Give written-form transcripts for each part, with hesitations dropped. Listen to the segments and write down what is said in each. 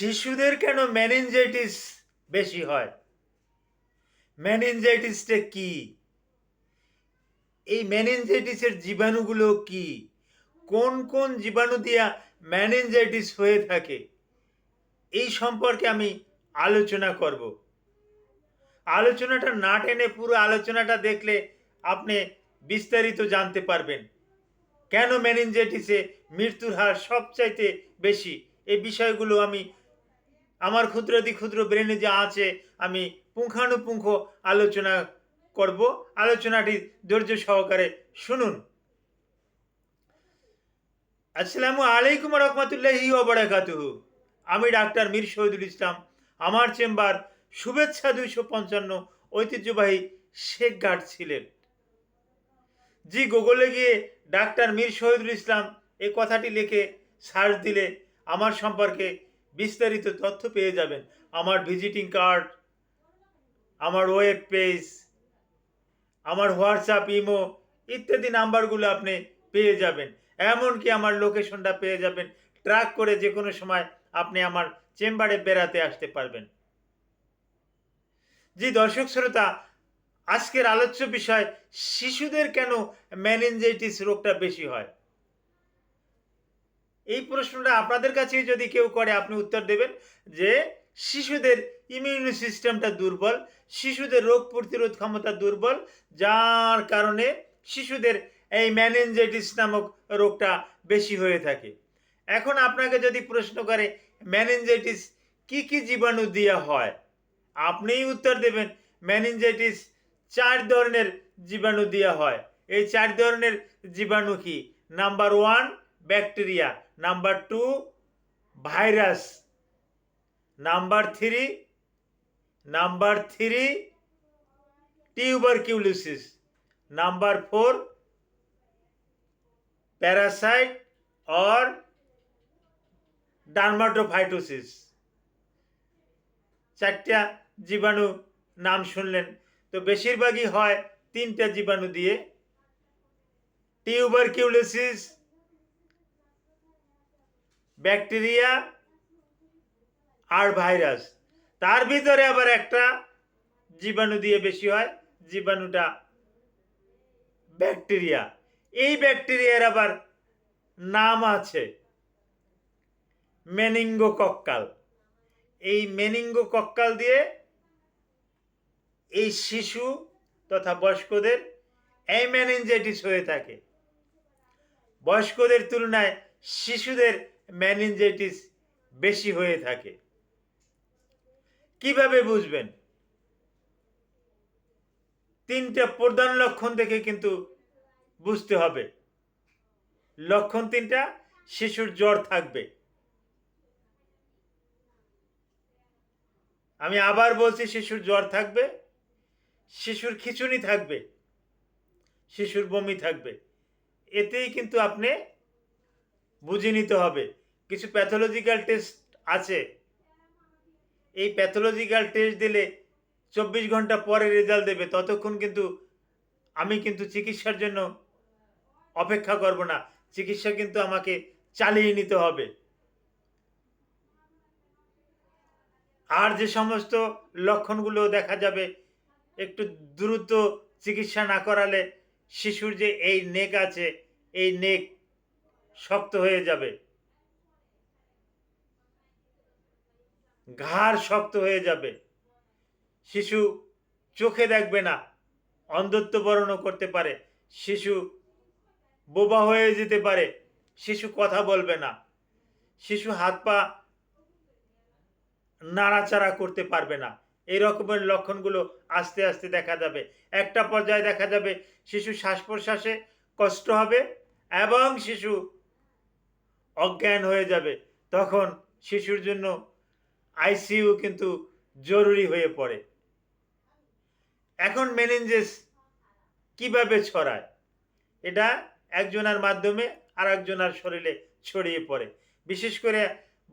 শিশুদের কেন মেনিনজাইটিস বেশি হয়? মেনিনজাইটিসটা কি? এই মেনিনজাইটিসের জীবাণুগুলো কি? কোন কোন জীবাণু দিয়া মেনিনজাইটিস হয়ে থাকে? এই সম্পর্কে আমি আলোচনা করব। আলোচনাটা না টেনে পুরো আলোচনাটা দেখলে আপনি বিস্তারিত জানতে পারবেন। কেন মেনিনজাইটিসে মৃত্যুর হার সবচাইতে বেশি? এই বিষয়গুলো আমি আমার ক্ষুদ্রাতি ক্ষুদ্র ব্রেনে যা আছে আমি পুঙ্খানুপুঙ্খ আলোচনা করব। আলোচনাটি ধৈর্য সহকারে শুনুন। আসসালামু আলাইকুম রহমতুল্লাহি ওয়া বারাকাতুহু। আমি ডাক্তার মীর শহীদুল ইসলাম। আমার চেম্বার শুভেচ্ছা 255 ঐতিহ্যবাহী শেখ গার্ড ছিলেন। জি, গুগলে গিয়ে ডাক্তার মীর শহীদুল ইসলাম এই কথাটি লিখে সার্চ দিলে আমার সম্পর্কে বিস্তারিত তথ্য পেয়ে যাবেন। আমার ভিজিটিং কার্ড, আমার ওয়েব পেজ, আমার হোয়াটসঅ্যাপ, ইমো ইত্যাদি নাম্বারগুলো আপনি পেয়ে যাবেন। এমনকি আমার লোকেশনটা পেয়ে যাবেন। ট্র্যাক করে যে কোনো সময় আপনি আমার চেম্বারে বেড়াতে আসতে পারবেন। জি দর্শক শ্রোতা, আজকের আলোচ্য বিষয় শিশুদের কেন মেনিনজাইটিস রোগটা বেশি হয়। এই প্রশ্নটা আপনাদের কাছে যদি কেউ করে আপনি উত্তর দেবেন যে শিশুদের ইমিউনি সিস্টেমটা দুর্বল, শিশুদের রোগ প্রতিরোধ ক্ষমতা দুর্বল, যার কারণে শিশুদের এই মেনিনজাইটিস নামক রোগটা বেশি হয়ে থাকে। এখন আপনাকে যদি প্রশ্ন করে মেনিনজাইটিস কি কি জীবাণু দিয়ে হয়, আপনিই উত্তর দেবেন মেনিনজাইটিস 4 ধরনের জীবাণু দিয়ে হয়। এই 4 ধরনের জীবাণু কি? Number 1 bacteria, number 2 virus, number 3 tuberculosis, number 4 Parasite or dermatophytosis. 4টা জীবাণু নাম শুনলেন, তো বেশিরভাগই হয় 3টা জীবাণু দিয়ে, টিউবারকিউলোসিস, ব্যাকটেরিয়া আর ভাইরাস। তার ভিতরে আবার একটা জীবাণু দিয়ে বেশি হয়, জীবাণুটা ব্যাকটেরিয়া। এই ব্যাকটেরিয়ার আবার নাম আছে মেনিঙ্গোকক্কাল। এই মেনিঙ্গোকক্কাল দিয়ে এই শিশু তথা বয়স্কদের এই মেনিনজাইটিস হয়ে থাকে। বয়স্কদের তুলনায় শিশুদের মেনিনজাইটিস বেশি হয়ে থাকে। কিভাবে বুঝবেন? 3টা প্রধান লক্ষণ দেখে কিন্তু বুঝতে হবে। লক্ষণ 3টা: শিশুর জ্বর থাকবে, আমি আবার বলছি, শিশুর জ্বর থাকবে, শিশুর খিঁচুনি থাকবে, শিশুর বমি থাকবে। এতেই কিন্তু আপনি বুঝে নিতে হবে। কিছু প্যাথোলজিক্যাল টেস্ট আছে, এই প্যাথোলজিক্যাল টেস্ট দিলে 24 ঘন্টা পরে রেজাল্ট দেবে। ততক্ষণ কিন্তু আমি কিন্তু চিকিৎসার জন্য অপেক্ষা করব না, চিকিৎসা কিন্তু আমাকে চালিয়ে নিতে হবে। আর যে সমস্ত লক্ষণগুলো দেখা যাবে, একটু দ্রুত চিকিৎসা না করালে শিশুর যে এই নেক আছে, এই নেক শক্ত হয়ে যাবে, ঘাড় শক্ত হয়ে যাবে, শিশু চোখে দেখবে না, অন্ধত্ব বরণও করতে পারে, শিশু বোবা হয়ে যেতে পারে, শিশু কথা বলবে না, শিশু হাত পা নাড়াচাড়া করতে পারবে না। এই রকমের লক্ষণগুলো আস্তে আস্তে দেখা যাবে। একটা পর্যায়ে দেখা যাবে শিশু শ্বাস প্রশ্বাসে কষ্ট হবে এবং শিশু অজ্ঞান হয়ে যাবে। তখন শিশুর জন্য আইসিইউ কিন্তু জরুরি হয়ে পড়ে। এখন মেনিনজাইটিস কিভাবে ছড়ায়? এটা একজনের মাধ্যমে আর একজনের শরীরে ছড়িয়ে পড়ে। বিশেষ করে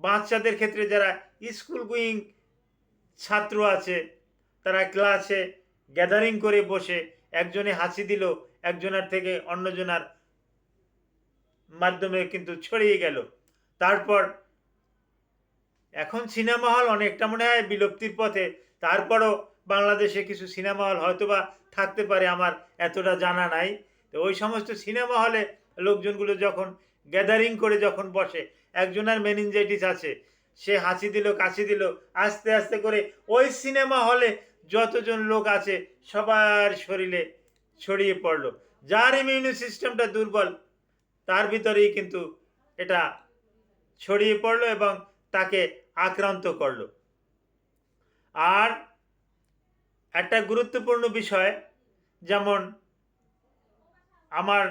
বাচ্চাদের ক্ষেত্রে যারা স্কুল গোয়িং ছাত্র আছে, তারা ক্লাসে গ্যাদারিং করে বসে একজনে হাঁচি দিল, একজনের থেকে অন্যজনের মাধ্যমে কিন্তু ছড়িয়ে গেল। তারপর এখন সিনেমা হল অনেকটা মনে হয় বিলুপ্তির পথে। তারপরও বাংলাদেশে কিছু সিনেমা হল হয়তোবা থাকতে পারে, আমার এতটা জানা নাই। তো ওই সমস্ত সিনেমা হলে লোকজনগুলো যখন গ্যাদারিং করে যখন বসে, একজনের মেনিনজাইটিস আছে, সে হাঁচি দিল কাশি দিল, আস্তে আস্তে করে ওই সিনেমা হলে যতজন লোক আছে সবার শরীরে ছড়িয়ে পড়লো। যার ইমিউনি সিস্টেমটা দুর্বল তার ভিতরেই কিন্তু এটা ছড়িয়ে পড়লো এবং তাকে আক্রান্ত করলো। আর একটা গুরুত্বপূর্ণ বিষয়, যেমন আমার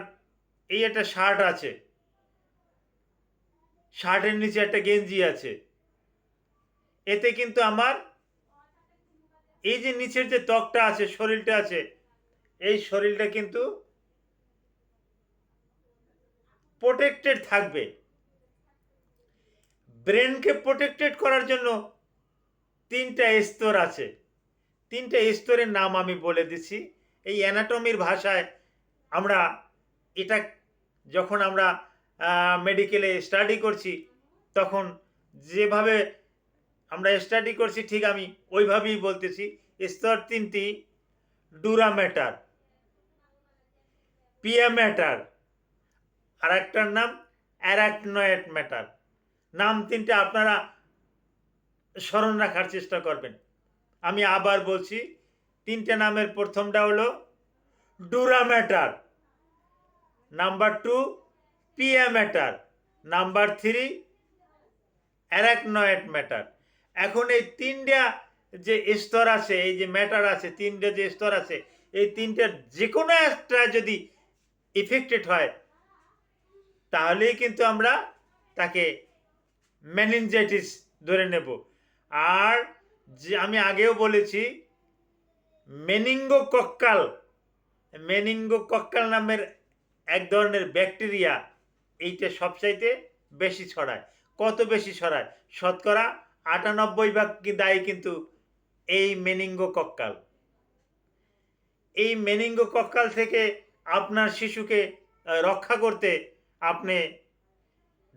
এই একটা শার্ট আছে, শার্টের নিচে একটা গেঞ্জি আছে, এতে কিন্তু আমার এই যে নিচের যে ত্বকটা আছে, শরীরটা আছে, এই শরীরটা কিন্তু প্রোটেক্টেড থাকবে। ব্রেনকে প্রোটেক্টেড করার জন্য 3টা স্তর আছে। 3টে স্তরের নাম আমি বলে দিচ্ছি। এই অ্যানাটমির ভাষায় আমরা এটা যখন আমরা মেডিকেলে স্টাডি করছি, তখন যেভাবে আমরা স্টাডি করছি ঠিক আমি ওইভাবেই বলতেছি। স্তর 3টি: ডুরা ম্যাটার, পিয়া ম্যাটার, আর একটার নাম অ্যারাকনয়েড ম্যাটার। নাম 3টে আপনারা স্মরণ রাখার চেষ্টা করবেন। আমি আবার বলছি, 3টে নামের প্রথমটা হলো ডুরা ম্যাটার, নাম্বার 2 পিয়া ম্যাটার, নাম্বার 3 অ্যারাকনয়েড ম্যাটার। এখন এই 3টা যে স্তর আছে, এই যে ম্যাটার আছে, 3টে যে স্তর আছে, এই 3টার যে কোনো একটা যদি ইফেক্টেড হয়, তাহলেই কিন্তু আমরা তাকে মেনিনজাইটিস ধরে নেব। আর যে আমি আগেও বলেছি, মেনিঙ্গোকক্কাল নামের এক ধরনের ব্যাকটেরিয়া, এইটা সবচাইতে বেশি ছড়ায়। কত বেশি ছড়ায়? শতকরা 98% দায়ী কিন্তু এই মেনিঙ্গোকক্কাল। এই মেনিঙ্গোকক্কাল থেকে আপনার শিশুকে রক্ষা করতে আপনি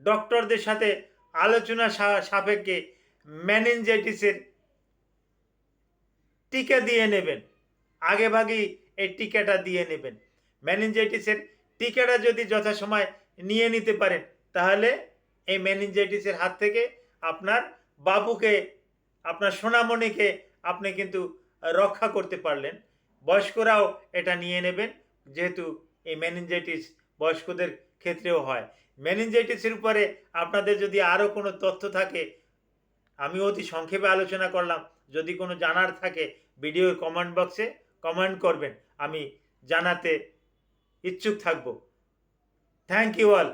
ডক্টরদের সাথে আলোচনা সাপেক্ষে মেনিনজাইটিসের টিকা দিয়ে নেবেন। আগেভাগেই এই টিকাটা দিয়ে নেবেন। মেনিনজাইটিসের টিকাটা যদি যথাসময় নিয়ে নিতে পারেন, তাহলে এই মেনিনজাইটিসের হাত থেকে আপনার বাবুকে, আপনার সোনামণিকে আপনি কিন্তু রক্ষা করতে পারলেন। বয়স্করাও এটা নিয়ে নেবেন, যেহেতু এই মেনিনজাইটিস বয়স্কদের ক্ষেত্রেও হয়। মেনিনজাইটিসের উপরে আপনাদের যদি আরও কোনো তথ্য থাকে, আমি অতি সংক্ষেপে আলোচনা করলাম। যদি কোনো জানার থাকে, ভিডিওর কমেন্ট বক্সে কমেন্ট করবেন, আমি জানাতে ইচ্ছুক থাকব। Thank you all.